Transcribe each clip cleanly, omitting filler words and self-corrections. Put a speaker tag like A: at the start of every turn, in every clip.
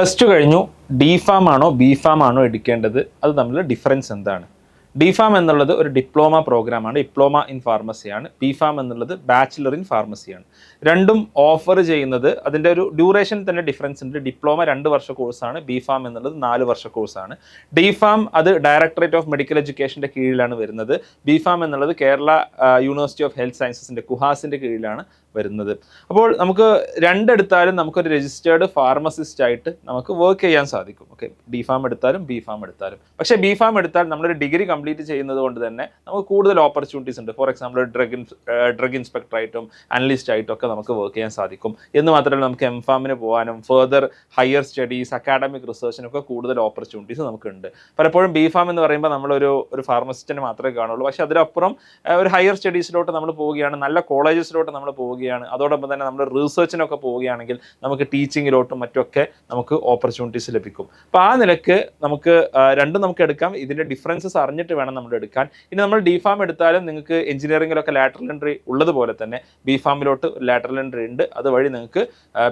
A: Plus two കഴിഞ്ഞു D pharm ആണോ B farm ആണോ എടുക്കേണ്ടത്, അത് തമ്മിലുള്ള ഡിഫറൻസ് എന്താണ്? ഡി ഫാം എന്നുള്ളത് ഒരു ഡിപ്ലോമ പ്രോഗ്രാമാണ്, ഡിപ്ലോമ ഇൻ ഫാർമസിയാണ്. ബി ഫാം എന്നുള്ളത് ബാച്ചിലർ ഇൻ ഫാർമസിയാണ്. രണ്ടും ഓഫർ ചെയ്യുന്നത് അതിൻ്റെ ഒരു ഡ്യൂറേഷൻ തന്നെ ഡിഫറൻസ് ഉണ്ട്. ഡിപ്ലോമ 2 വർഷ കോഴ്സാണ്, ബി ഫാം എന്നുള്ളത് 4 വർഷ കോഴ്സാണ്. ഡി ഫാം അത് ഡയറക്ടറേറ്റ് ഓഫ് മെഡിക്കൽ എഡ്യൂക്കേഷൻ്റെ കീഴിലാണ് വരുന്നത്. ബി ഫാം എന്നുള്ളത് കേരള യൂണിവേഴ്സിറ്റി ഓഫ് ഹെൽത്ത് സയൻസസിൻ്റെ കുഹാസിൻ്റെ കീഴിലാണ് വരുന്നത്. അപ്പോൾ നമുക്ക് രണ്ടെടുത്താലും നമുക്കൊരു രജിസ്റ്റേർഡ് ഫാർമസിസ്റ്റ് ആയിട്ട് നമുക്ക് വർക്ക് ചെയ്യാൻ സാധിക്കും. ഓക്കെ, ഡി ഫാം എടുത്താലും ബി ഫാം എടുത്താലും. പക്ഷേ ബി ഫാം എടുത്താൽ നമ്മളൊരു ഡിഗ്രി കംപ്ലീറ്റ് ചെയ്യുന്നത് കൊണ്ട് തന്നെ നമുക്ക് കൂടുതൽ ഓപ്പർച്യൂണിറ്റീസ് ഉണ്ട്. ഫോർ എക്സാമ്പിൾ ഡ്രഗ് ഇൻസ്പെക്ടർ ആയിട്ടും അനലിസ്റ്റ് ആയിട്ടും ഒക്കെ നമുക്ക് വർക്ക് ചെയ്യാൻ സാധിക്കും. എന്ന് മാത്രമല്ല, നമുക്ക് എം ഫാമിന് പോകാനും ഫർദർ ഹയർ സ്റ്റഡീസ്, അക്കാഡമിക് റിസർച്ചിനൊക്കെ കൂടുതൽ ഓപ്പർച്യൂണിറ്റീസ് നമുക്കുണ്ട്. പലപ്പോഴും ബി ഫാം എന്ന് പറയുമ്പോൾ നമ്മളൊരു ഫാർമസിസ്റ്റിനെ മാത്രമേ കാണുള്ളൂ. പക്ഷേ അതിനപ്പുറം ഒരു ഹയർ സ്റ്റഡീസിലോട്ട് നമ്മൾ പോവുകയാണ്, നല്ല കോളേജസിലോട്ട് നമ്മൾ പോവുകയാണ്, അതോടൊപ്പം തന്നെ നമ്മൾ റിസർച്ചിനൊക്കെ പോവുകയാണെങ്കിൽ നമുക്ക് ടീച്ചിങ്ങിലോട്ടും മറ്റൊക്കെ നമുക്ക് ഓപ്പർച്യൂണിറ്റീസ് ലഭിക്കും. അപ്പോൾ ആ നിലക്ക് നമുക്ക് രണ്ടും നമുക്ക് എടുക്കാം. ഇതിൻ്റെ ഡിഫറൻസസ് അറിഞ്ഞിട്ട് വേണം നമ്മൾ എടുക്കാൻ. ഇനി നമ്മൾ ഡി ഫാം എടുത്താലും നിങ്ങൾക്ക് എഞ്ചിനീയറിംഗിലൊക്കെ ലാറ്ററൽ എൻട്രി ഉള്ളതുപോലെ തന്നെ ബി ഫാമിലോട്ട് ലാറ്ററൽ എൻട്രി ഉണ്ട്. അതുവഴി നിങ്ങൾക്ക്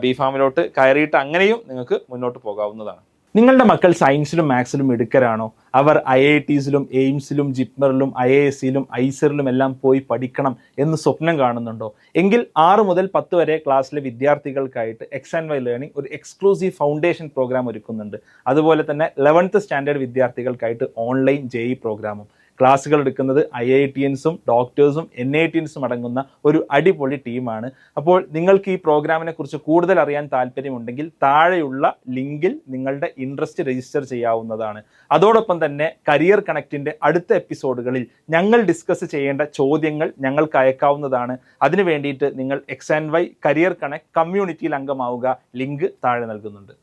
A: ബി ഫാമിലോട്ട് കയറിയിട്ട് അങ്ങനെയും നിങ്ങൾക്ക് മുന്നോട്ട് പോകാവുന്നതാണ്. നിങ്ങളുടെ മക്കൾ സയൻസിലും മാത്സിലും മിടുക്കരാണോ? അവർ IITസിലും എയിംസിലും ജിപ്മറിലും IIScയിലും ഐസറിലും എല്ലാം പോയി പഠിക്കണം എന്ന് സ്വപ്നം കാണുന്നുണ്ടോ? എങ്കിൽ 6 മുതൽ 10 വരെ ക്ലാസ്സിലെ വിദ്യാർത്ഥികൾക്കായിട്ട് X&Y ലേണിംഗ് ഒരു എക്സ്ക്ലൂസീവ് ഫൗണ്ടേഷൻ പ്രോഗ്രാം ഒരുക്കുന്നുണ്ട്. അതുപോലെ തന്നെ 11th സ്റ്റാൻഡേർഡ് വിദ്യാർത്ഥികൾക്കായിട്ട് ഓൺലൈൻ JEE പ്രോഗ്രാമും. ക്ലാസ്സുകൾ എടുക്കുന്നത് IITians-ഉം ഡോക്ടേഴ്സും NITians-ഉം അടങ്ങുന്ന ഒരു അടിപൊളി ടീമാണ്. അപ്പോൾ നിങ്ങൾക്ക് ഈ പ്രോഗ്രാമിനെ കുറിച്ച് കൂടുതൽ അറിയാൻ താല്പര്യമുണ്ടെങ്കിൽ താഴെയുള്ള ലിങ്കിൽ നിങ്ങളുടെ ഇൻട്രസ്റ്റ് രജിസ്റ്റർ ചെയ്യാവുന്നതാണ്. അതോടൊപ്പം തന്നെ കരിയർ കണക്റ്റിൻ്റെ അടുത്ത എപ്പിസോഡുകളിൽ ഞങ്ങൾ ഡിസ്കസ് ചെയ്യേണ്ട ചോദ്യങ്ങൾ ഞങ്ങൾക്ക് അയക്കാവുന്നതാണ്. അതിനു വേണ്ടിയിട്ട് നിങ്ങൾ X&Y കരിയർ കണക്ട് കമ്മ്യൂണിറ്റിയിൽ അംഗമാവുക. ലിങ്ക് താഴെ നൽകുന്നുണ്ട്.